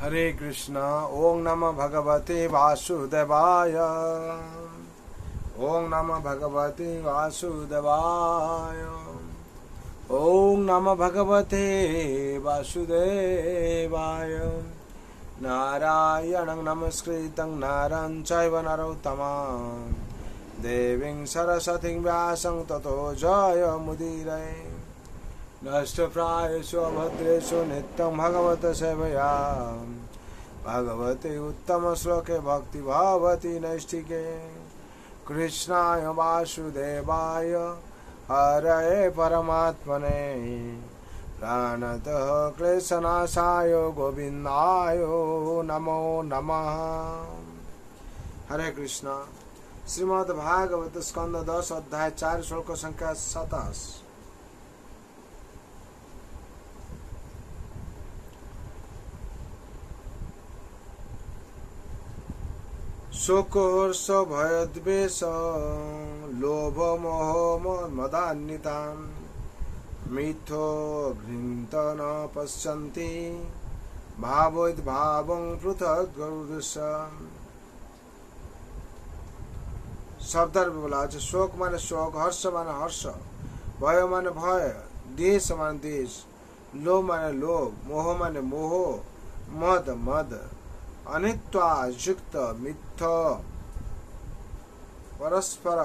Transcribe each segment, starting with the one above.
हरे कृष्णा। ओम नमः भगवते वासुदेवाय। ओम नमः भगवते वासुदेवाय। ओम नमः भगवते वासुदेवाय। नारायणं नमस्कृतं नरं चैव नरोत्तमं देवीं सरस्वतीं व्यासं ततो जयमुदीरये। नष्टप्रायेषु अभद्रेषु नित्यं भगवत सेवया भगवते उत्तम श्लोके भक्ति भवति नैष्ठिके। कृष्णाय वासुदेवाय हरये परमात्मने प्रणतः क्लेशनाशाय गोविन्दाय नमो नमः। हरे कृष्णा। श्रीमद् भागवत स्कंद 10 अध्याय 4 श्लोक संख्या 27। शोक हर्ष भय द्वेष लोभ मोह मदान्वितान् मिथ्यो घृत न पश्यन्ति भावोद्भावं पृथक् गरुडस्य। शब्द बोला আছে शोक माने शोक, हर्ष माने हर्ष, भय माने भय, देश माने देश, लोभ माने लोभ, मोह माने मोह, मद मद, अनित्वा युक्त मिथ्य परस्पर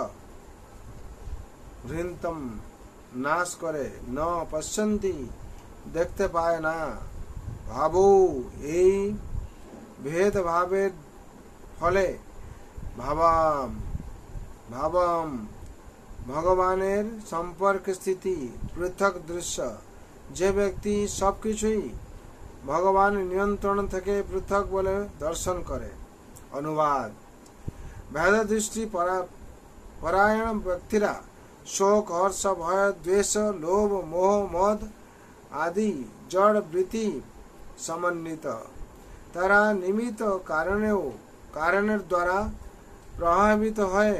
घृतम नाश करे न पश्यन्ति देखते पाए ना। भावो এই भेद भावेर फले भावाम भावम भगवानेर सम्पर्क स्थिति पृथक दृश्य। যে ব্যক্তি সবকিছুই भगवान नियंत्रण থেকে পৃথক বলে দর্শন করে। অনুবাদ। ভেদ দৃষ্টি পরায়ণ ব্যক্তিরা শোক হর্ষ ভয় দ্বেষ লোভ মোহ মদ আদি জড় বৃত্তি সমন্বিত তারা নিমিত্ত কারণের দ্বারা প্রভাবিত হয়ে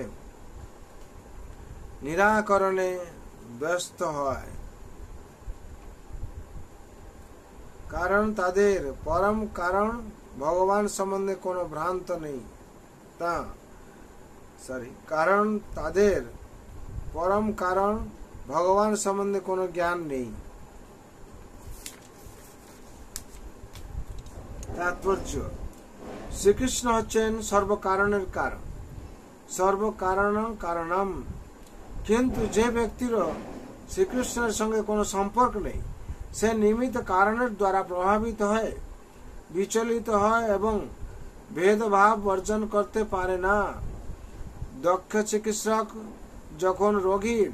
নিরাকরণে ব্যস্ত হয়। कारण तादेर परम कारण भगवान सम्बन्धे कोनो भ्रांत नहीं कारण तादेर परम कारण भगवान सम्बन्धे कोनो ज्ञान नहीं। तात्पर्य श्री कृष्ण हच्छेन सर्व कारणेर कारण सर्व कारण कारणम। किन्तु जे व्यक्तिर श्री कृष्णेर संगे कोनो सम्पर्क नहीं से निमित्त कारणेर द्वारा प्रभावित है विचलित है एवं भेदभाव वर्जन करते पारे ना। दक्ष चिकित्सक जखन रोगीर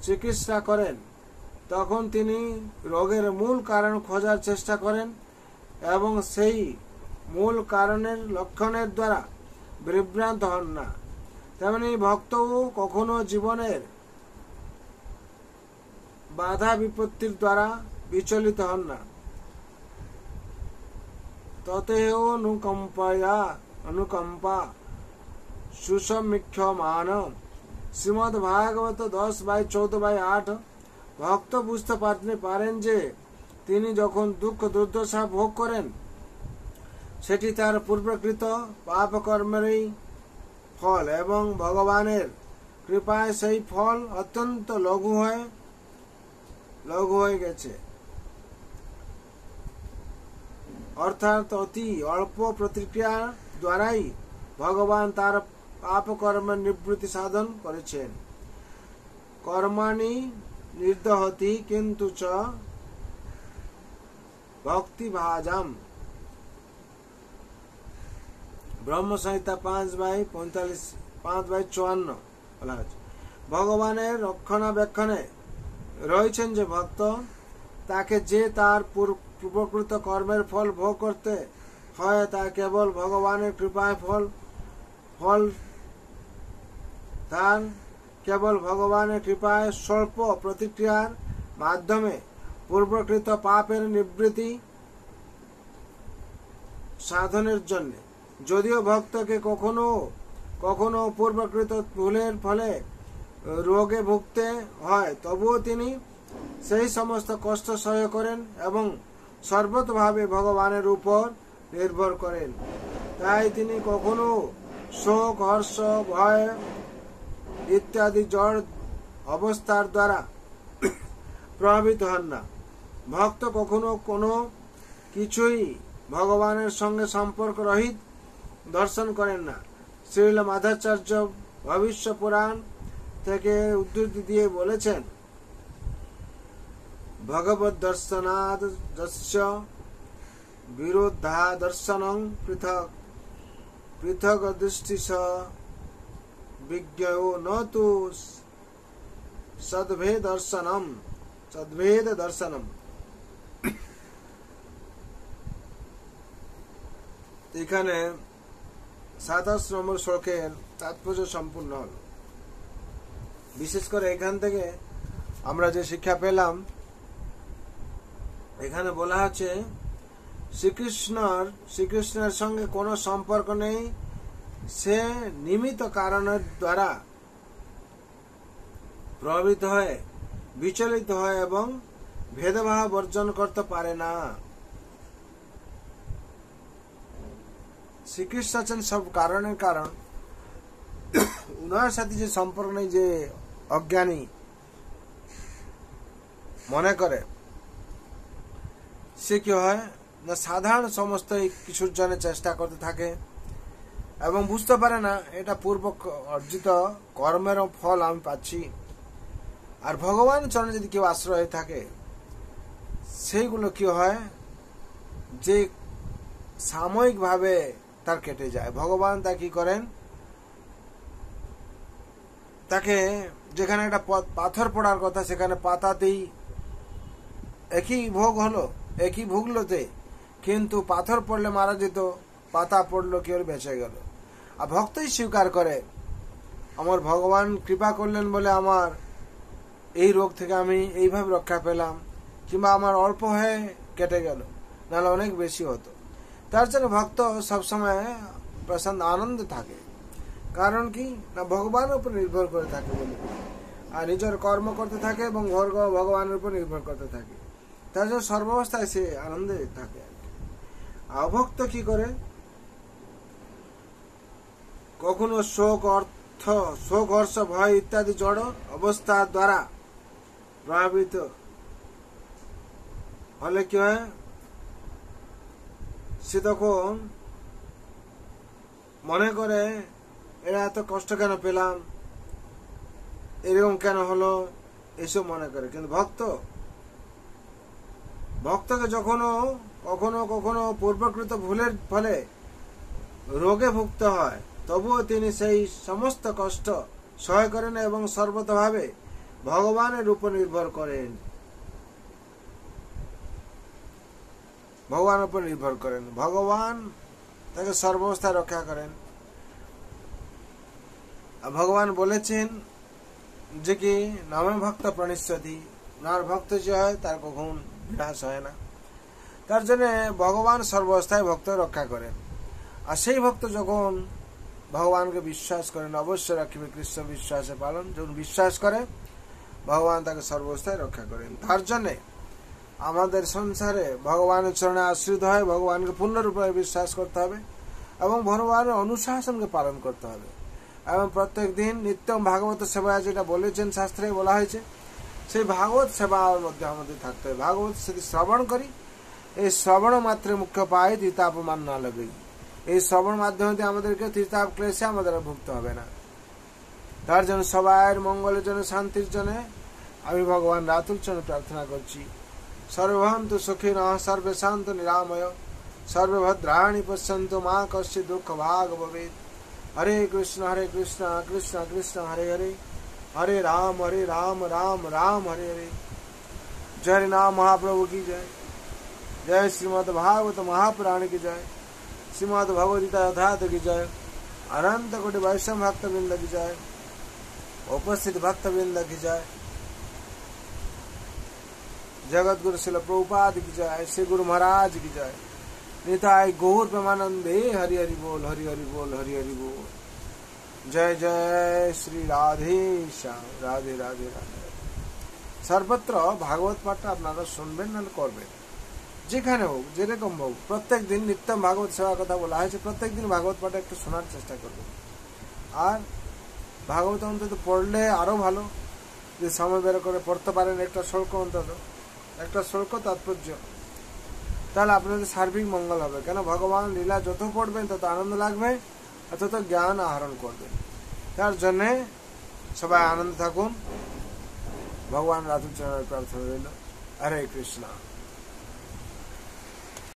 चिकित्सा करें तखन तिनी रोगेर मूल कारण खोजार चेष्टा करें एवं सेई मूल कारणेर लक्षणेर द्वारा विभ्रांत हन ना। तेमनि भक्तও कखनो जीवनेर बाधा विपत्तिर द्वारा विचलित हन ना। ततेह अनुकंपा सुसमीक्षमान। श्रीमद् भागवत 10/14/8 भक्त बुझते पारेन जे তিনি যখন দুঃখ দুর্দশা ভোগ করেন সেটি তার পূর্বকৃত পাপ কর্মেরই ফল এবং ভগবানের কৃপায় সেই ফল অত্যন্ত লঘু হয়ে গেছে। অর্থাৎ অতি অল্প প্রতিক্রিয়া দ্বারাই ভগবান তার পাপ কর্মের নিবৃত্তি সাধন করেছেন। কর্মাণি নির্দহতি কিন্তু চ ভক্তি ভাজাম। ব্রহ্ম সংহিতা 5/54 বলা হয়েছে ভগবানের রক্ষণাবেক্ষণে রয়েছেন যে ভক্ত তাকে যে তার পূর্বকৃত কর্মের ফল ভোগ করতে হয় তা কেবল ভগবানের কৃপায় ফল তার কেবল ভগবানের কৃপায় স্বল্প প্রতিক্রিয়ার মাধ্যমে পূর্বকৃত পাপের নিবৃত্তি সাধনের জন্য। যদিও ভক্তকে কখনো পূর্বকৃত ভুলের ফলে রোগে ভুগতে হয় তবুও তিনি সেই সমস্ত কষ্ট সহ্য করেন এবং সর্বতভাবে ভগবানের উপর নির্ভর করেন। তাই তিনি কখনো শোক, হর্ষ, ভয় ইত্যাদি জড় অবস্থার দ্বারা প্রভাবিত হন না। ভক্ত কখনো কোনো কিছুই ভগবানের সঙ্গে সম্পর্ক রহিত দর্শন করেন না। শ্রীল মাধ্বাচার্য ভবিষ্য পুরাণ থেকে উদ্ধৃতি দিয়ে বলেছেন, ভগবদ দর্শনাদ যস্য বিরোধা দর্শনং পৃথক পৃথক দৃষ্টি স বিজ্ঞও ন তু সদ্ভেদ দর্শনম। এখানে 27 নম্বর শ্লোকের তাৎপর্য সম্পূর্ণ হল। বিশেষ করে এখান থেকে আমরা যে শিক্ষা পেলাম, এখানে বলা হচ্ছে শ্রীকৃষ্ণের সঙ্গে কোনো সম্পর্ক নেই। সে নিমিত্ত কারণের দ্বারা প্রভাবিত হয়ে বিচলিত হয় এবং ভেদভাব বর্জন করতে পারে না। শ্রীকৃষ্ণ আছেন সব কারণের কারণ। উনার সাথে যে সম্পর্ক নেই, যে অজ্ঞানী মনে করে, সে কি হয় না সাধারণ সমস্ত কিছুর জন্য চেষ্টা করতে থাকে এবং বুঝতে পারে না এটা পূর্ব অর্জিত কর্মের ফল আমি পাচ্ছি। আর ভগবান চরণে যদি কেউ আশ্রয় থাকে, সেইগুলো কি হয় যে সাময়িক ভাবে তার কেটে যায়। ভগবান তা কি করেন, তাকে যেখানে একটা পাথর পড়ার কথা সেখানে পাতাতেই একই ভোগ হলো, একই ভুগলোতে, কিন্তু পাথর পড়লে মারা যেত, পাতা পড়লো কেউ বেঁচে গেল। আর ভক্তই স্বীকার করে আমার ভগবান কৃপা করলেন বলে আমার এই রোগ থেকে আমি এইভাবে রক্ষা পেলাম, কিংবা আমার অল্প হয়ে কেটে গেল, নাহলে অনেক বেশি হতো। তার জন্য ভক্ত সবসময় প্রসন্ন আনন্দ থাকে। কারণ কি না ভগবানের উপর নির্ভর করে থাকে বলে, আর নিজের কর্ম করতে থাকে এবং ভগবানের উপর নির্ভর করতে থাকে। তার জন্য সর্বাবস্থায় সে আনন্দে থাকে। অভক্ত কি করে, কখনো শোক, হর্ষ, ভয় ইত্যাদি জড় অবস্থার দ্বারা প্রভাবিত হলে কি হয়, সে তখন মনে করে এরা এত কষ্ট কেন পেলাম, এরকম কেন হলো, এসব মনে করে। কিন্তু ভক্তকে কখনো কখনো পূর্বকৃত ভুলের ফলে রোগে ভুগতে হয়, তবুও তিনি সেই সমস্ত কষ্ট সহায় করেন এবং সর্বতভাবে ভগবানের উপর নির্ভর করেন। ভগবান তাকে সর্বাবস্থায় রক্ষা করেন। ভগবান বলেছেন যে কি নামে ভক্ত প্রণিষ্যতি, নার ভক্ত যে হয় তার কখন বিনাশ হয় না। তার জন্য ভগবান সর্বাবস্থায় ভক্ত রক্ষা করেন। আর সেই ভক্ত যখন ভগবানকে বিশ্বাস করেন, অবশ্যই রাখিবে কৃষ্ণ বিশ্বাসে পালন, যখন বিশ্বাস করে ভগবান তাকে সর্বাবস্থায় রক্ষা করেন। তার জন্য আমাদের সংসারে ভগবানের চরণে আশ্রিত হয়, ভগবানকে পূর্ণরূপে বিশ্বাস করতে হবে এবং ভগবানের অনুশাসনকে পালন করতে হবে। এবং প্রত্যেক দিন নিত্যম ভাগবত সেবা যেটা বলেছেন, শাস্ত্রে বলা হয়েছে, সেই ভাগবত সেবার মধ্যে আমাদের থাকতে হবে। ভাগবত যদি শ্রবণ করি, এই শ্রবণ মাত্রে মুখ্য পায় তীতাপমান না লাগে। এই শ্রবণ মাধ্যমে আমাদেরকে তীতাপ ক্লেশে আমাদের ভুগতে হবে না। তার জন্য সবার মঙ্গলের জন্য, শান্তির জন্য আমি ভগবান রাতুল চরণে প্রার্থনা করছি। সর্বভন্তু সুখিনঃ, সর্বে শান্ত নিরাময়, সর্বে ভদ্রাণি পশ্যন্তু, মা কশ্চিৎ দুঃখ ভাগ ভবেৎ। হরে কৃষ্ণ কৃষ্ণ কৃষ্ণ হরে হরে, हरे राम राम राम हरे हरे। जय हरि नाम महाप्रभु की जय। जय श्रीमद् भागवत महापुराण की जय। श्रीमद् भगवद्गीता यथार्थ की जय। अनंत कोटि वैष्णव भक्त वृंद की जय। उपस्थित भक्त वृंद की जय। जगत गुरु श्रील प्रभुपाद की जय। श्री गुरु महाराज की जय। निताय गौर प्रेमानंदे हरि हरि बोल, हरि हरि बोल, हरि हरि बोल। जय जय श्री राधे श्याम, राधे राधे राधे। सर्वत्र भागवत पाठ আপনারা শুনবেন না করবেন। যেখানে হোক, যেরকম হোক, প্রত্যেক দিন নিত্যম ভাগবত সেবার কথা বলা হয়েছে। প্রত্যেক দিন ভাগবত পাঠে একটু শোনার চেষ্টা করবেন। আর ভাগবত অন্তত পড়লে আরো ভালো, যে সময় বের করে পড়তে পারেন একটা শ্লোক, অন্তত একটা শ্লোক তাৎপর্য, তাহলে আপনাদের সার্বিক মঙ্গল হবে। কেন ভগবান লীলা যত পড়বেন তত আনন্দ লাগবে, আর তত জ্ঞান আহরণ করবেন। তার জন্যে সবাই আনন্দ থাকুন। ভগবান রাধুচরণের প্রার্থনা রইল। হরে কৃষ্ণ।